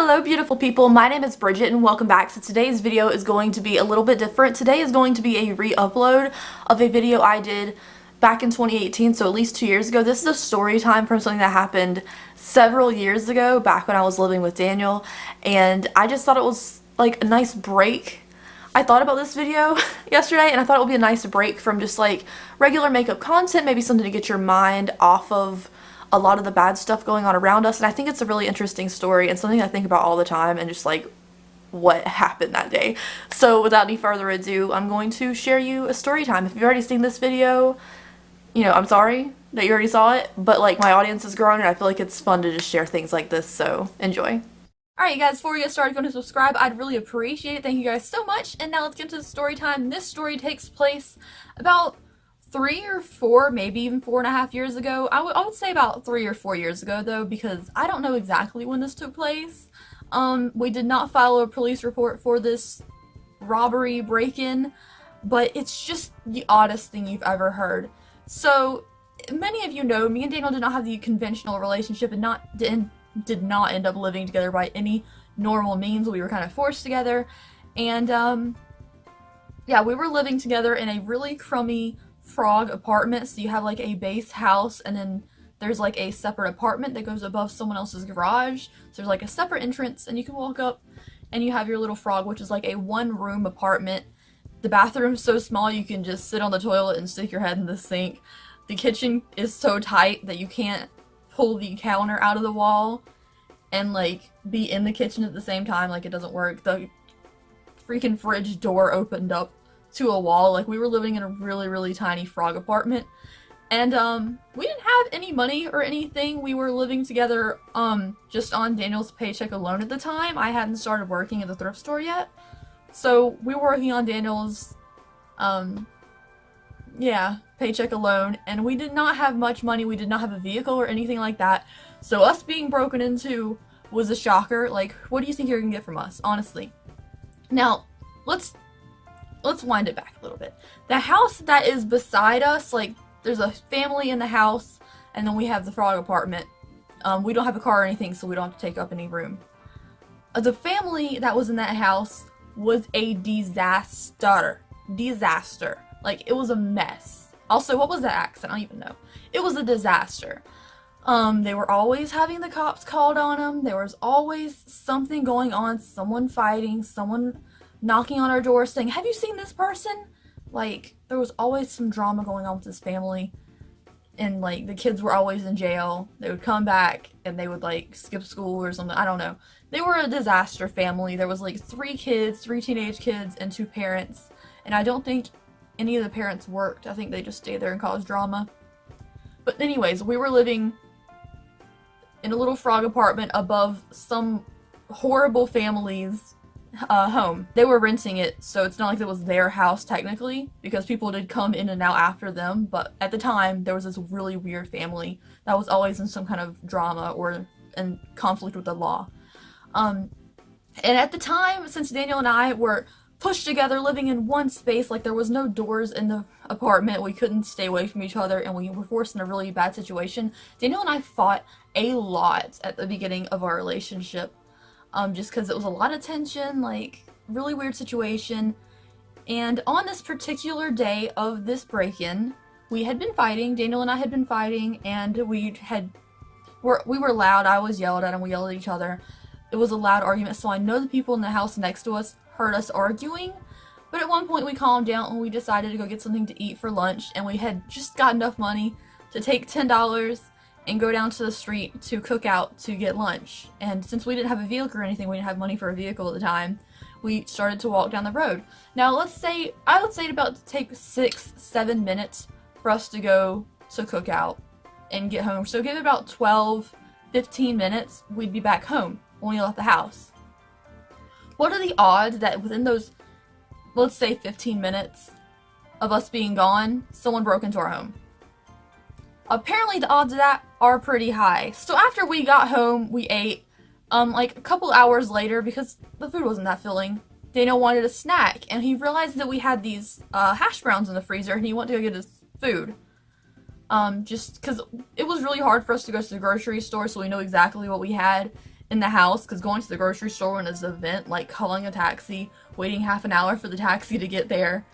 Hello beautiful people, my name is Bridget and welcome back. So today's video is going to be a little bit different. Today is going to be a re-upload of a video I did back in 2018, so at least 2 years ago. This is a story time from something that happened several years ago, back when I was living with Daniel, and I just thought it was like a nice break. I thought about this video yesterday and I thought it would be a nice break from just like regular makeup content, maybe something to get your mind off of a lot of the bad stuff going on around us. And I think it's a really interesting story and something I think about all the time, and just like what happened that day. So without any further ado, I'm going to share you a story time. If you've already seen this video, you know, I'm sorry that you already saw it, but like my audience has grown and I feel like it's fun to just share things like this, so enjoy. Alright you guys, before we get started, go to subscribe. I'd really appreciate it. Thank you guys so much. And now let's get into the story time. This story takes place about 3 or 4, maybe even 4.5 years ago. I would say about 3 or 4 years ago though, because I don't know exactly when this took place. We did not file a police report for this robbery break-in, but it's just the oddest thing you've ever heard. So, many of you know, me and Daniel did not have the conventional relationship and did not end up living together by any normal means. We were kind of forced together, and yeah, we were living together in a really crummy frog apartment. So you have like a base house and then there's like a separate apartment that goes above someone else's garage. So there's like a separate entrance and you can walk up and you have your little frog, which is like a 1-room apartment. The bathroom's so small you can just sit on the toilet and stick your head in the sink. The kitchen is so tight that you can't pull the counter out of the wall and like be in the kitchen at the same time. Like, it doesn't work. The freaking fridge door opened up to a wall. Like, we were living in a really tiny frog apartment, and we didn't have any money or anything. We were living together just on Daniel's paycheck alone at the time. I hadn't started working at the thrift store yet, so we were working on Daniel's paycheck alone, and we did not have much money. We did not have a vehicle or anything like that, so us being broken into was a shocker. Like, what do you think you're gonna get from us, honestly? Now let's wind it back a little bit. The house that is beside us, like, there's a family in the house, and then we have the frog apartment. We don't have a car or anything, so we don't have to take up any room. The family that was in that house was a disaster. Like, it was a mess. Also, what was that accent? I don't even know. It was a disaster. They were always having the cops called on them. There was always something going on, someone fighting, someone knocking on our door saying, "Have you seen this person?" Like, there was always some drama going on with this family, and like the kids were always in jail. They would come back and they would like skip school or something. I don't know. They were a disaster family. There was like 3 kids, 3 teenage kids, and 2 parents, and I don't think any of the parents worked. I think they just stayed there and caused drama. But anyways, we were living in a little frog apartment above some horrible family's home. They were renting it, so it's not like it was their house technically, because people did come in and out after them, but at the time there was this really weird family that was always in some kind of drama or in conflict with the law. And at the time, since Daniel and I were pushed together living in one space, like there was no doors in the apartment, we couldn't stay away from each other, and we were forced in a really bad situation. Daniel and I fought a lot at the beginning of our relationship. Just because it was a lot of tension, like, really weird situation. And on this particular day of this break-in, we had been fighting. Daniel and I had been fighting, and we were loud. I was yelled at, and we yelled at each other. It was a loud argument, so I know the people in the house next to us heard us arguing. But at one point we calmed down and we decided to go get something to eat for lunch, and we had just got enough money to take $10 and go down to the street to cook out to get lunch. And since we didn't have a vehicle or anything, we didn't have money for a vehicle at the time, we started to walk down the road. Now I would say it about take 6-7 minutes for us to go to cook out and get home. So give it about 12-15 minutes, we'd be back home when we left the house. What are the odds that within those, let's say 15 minutes of us being gone, someone broke into our home? Apparently the odds of that are pretty high. So after we got home, we ate. Like a couple hours later, because the food wasn't that filling, Daniel wanted a snack, and he realized that we had these hash browns in the freezer, and he wanted to go get his food. Just because it was really hard for us to go to the grocery store, so we know exactly what we had. in the house, because going to the grocery store is an event, like calling a taxi, waiting half an hour for the taxi to get there,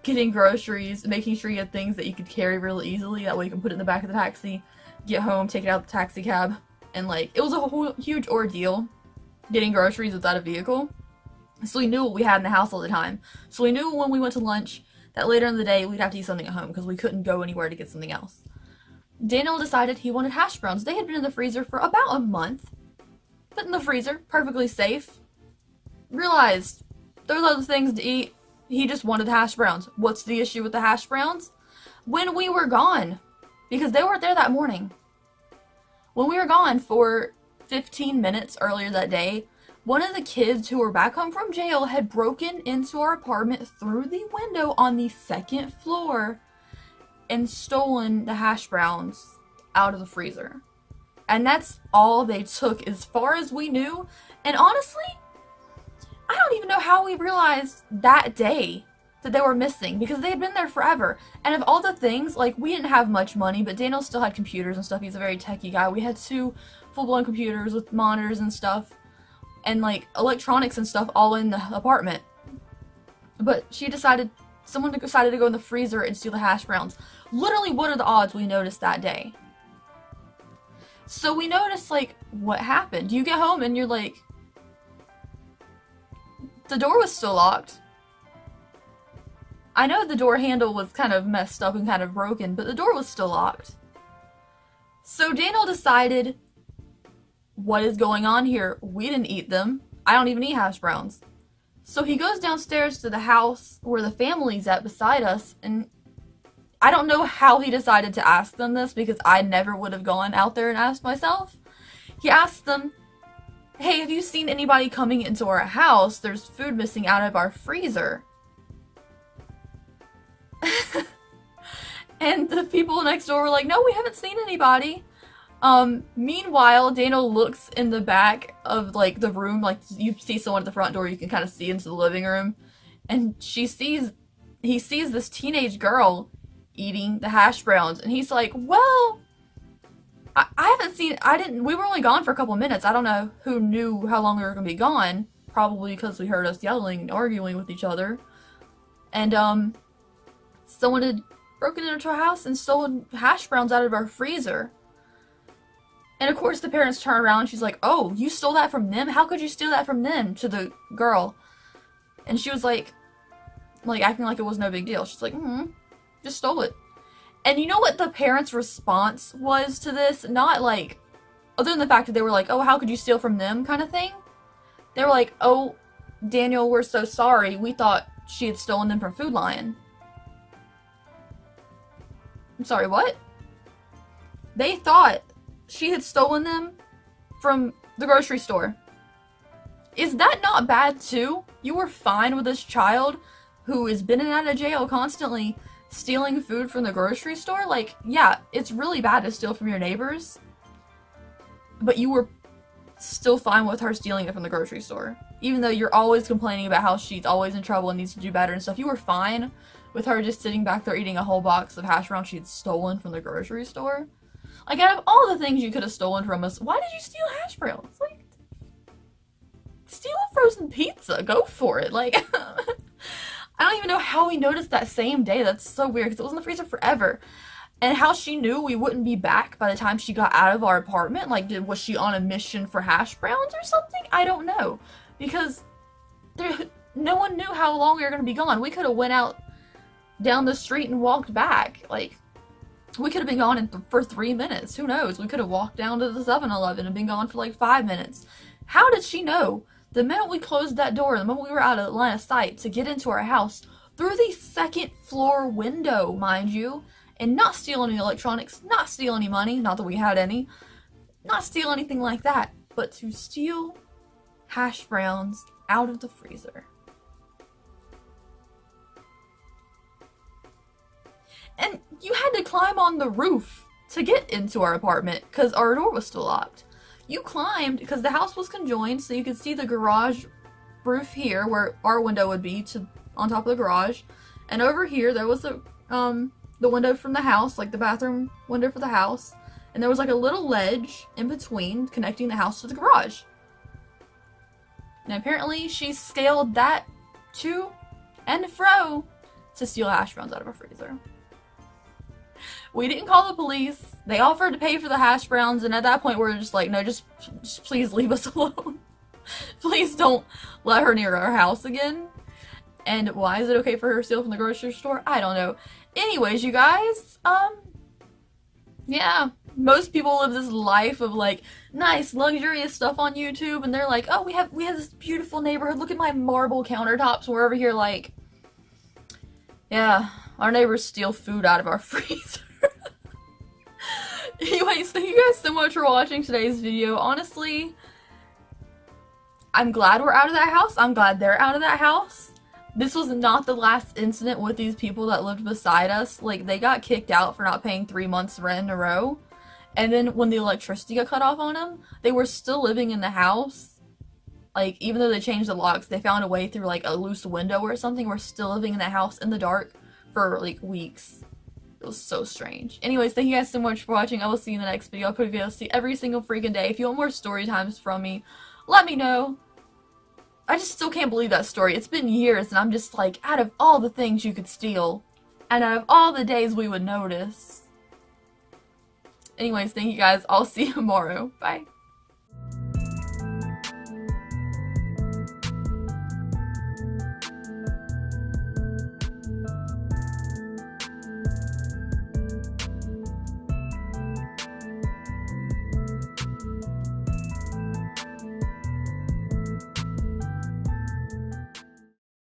getting groceries, making sure you had things that you could carry really easily, that way you can put it in the back of the taxi, get home, take it out of the taxi cab, and like, it was a whole huge ordeal getting groceries without a vehicle. So we knew what we had in the house all the time. So we knew when we went to lunch that later in the day we'd have to eat something at home because we couldn't go anywhere to get something else. Daniel decided he wanted hash browns. They had been in the freezer for about a month. Put in the freezer, perfectly safe. Realized there's other things to eat. He just wanted hash browns. What's the issue with the hash browns? When we were gone, because they weren't there that morning. When we were gone for 15 minutes earlier that day, one of the kids who were back home from jail had broken into our apartment through the window on the second floor and stolen the hash browns out of the freezer. And that's all they took as far as we knew. And honestly, I don't even know how we realized that day that they were missing, because they had been there forever. And of all the things, like, we didn't have much money, but Daniel still had computers and stuff. He's a very techie guy. We had 2 full-blown computers with monitors and stuff, and like electronics and stuff all in the apartment. But someone decided to go in the freezer and steal the hash browns. Literally, what are the odds we noticed that day? So we noticed, like, what happened? You get home and you're like, the door was still locked. I know the door handle was kind of messed up and kind of broken, but the door was still locked. So Daniel decided, what is going on here? We didn't eat them. I don't even eat hash browns. So he goes downstairs to the house where the family's at beside us, and I don't know how he decided to ask them this, because I never would have gone out there and asked myself. He asked them, hey, have you seen anybody coming into our house? There's food missing out of our freezer. And the people next door were like, no, we haven't seen anybody. Meanwhile, Daniel looks in the back of, like, the room, like, you see someone at the front door, you can kind of see into the living room, and he sees this teenage girl eating the hash browns, and he's like, well, we were only gone for a couple minutes. I don't know who knew how long we were gonna be gone, probably because we heard us yelling and arguing with each other, and, someone had broken into our house and stolen hash browns out of our freezer. And of course the parents turn around and she's like, oh, you stole that from them? How could you steal that from them? To the girl. And she was like acting like it was no big deal. She's like, just stole it. And you know what the parents' response was to this? Not like, other than the fact that they were like, oh, how could you steal from them kind of thing? They were like, oh, Daniel, we're so sorry. We thought she had stolen them from Food Lion. I'm sorry, what? They thought she had stolen them from the grocery store. Is that not bad too? You were fine with this child who has been in and out of jail constantly stealing food from the grocery store? Like, yeah, it's really bad to steal from your neighbors, but you were still fine with her stealing it from the grocery store. Even though you're always complaining about how she's always in trouble and needs to do better and stuff, you were fine with her just sitting back there eating a whole box of hash browns she'd stolen from the grocery store. Like, out of all the things you could have stolen from us, why did you steal hash browns? Like, steal a frozen pizza. Go for it. Like, I don't even know how we noticed that same day. That's so weird, because it was in the freezer forever. And how she knew we wouldn't be back by the time she got out of our apartment. Like, was she on a mission for hash browns or something? I don't know. Because no one knew how long we were going to be gone. We could have went out down the street and walked back. Like, we could have been gone for 3 minutes. Who knows? We could have walked down to the 7-Eleven and been gone for like 5 minutes. How did she know the minute we closed that door, the moment we were out of line of sight, to get into our house through the second floor window, mind you, and not steal any electronics, not steal any money, not that we had any, not steal anything like that, but to steal hash browns out of the freezer? And you had to climb on the roof to get into our apartment because our door was still locked. You climbed because the house was conjoined, so you could see the garage roof here where our window would be on top of the garage. And over here there was the window from the house, like the bathroom window for the house. And there was like a little ledge in between connecting the house to the garage. And apparently she scaled that to and fro to steal hash browns out of a freezer. We didn't call the police. They offered to pay for the hash browns, and at that point we were just like, no, just please leave us alone. Please don't let her near our house again. And why is it okay for her to steal from the grocery store? I don't know. Anyways, you guys, yeah, most people live this life of like nice luxurious stuff on YouTube, and they're like, oh, we have this beautiful neighborhood, look at my marble countertops. We're over here like, yeah, our neighbors steal food out of our freezer. Anyways, thank you guys so much for watching today's video. Honestly, I'm glad we're out of that house. I'm glad they're out of that house. This was not the last incident with these people that lived beside us. Like, they got kicked out for not paying 3 months rent in a row. And then when the electricity got cut off on them, they were still living in the house. Like, even though they changed the locks, they found a way through like a loose window or something. We're still living in the house in the dark for like weeks. It was so strange. Anyways, thank you guys so much for watching. I will see you in the next video. I'll put videos every single freaking day. If you want more story times from me, let me know. I just still can't believe that story. It's been years, and I'm just like, out of all the things you could steal, and out of all the days we would notice. Anyways, thank you guys. I'll see you tomorrow. Bye.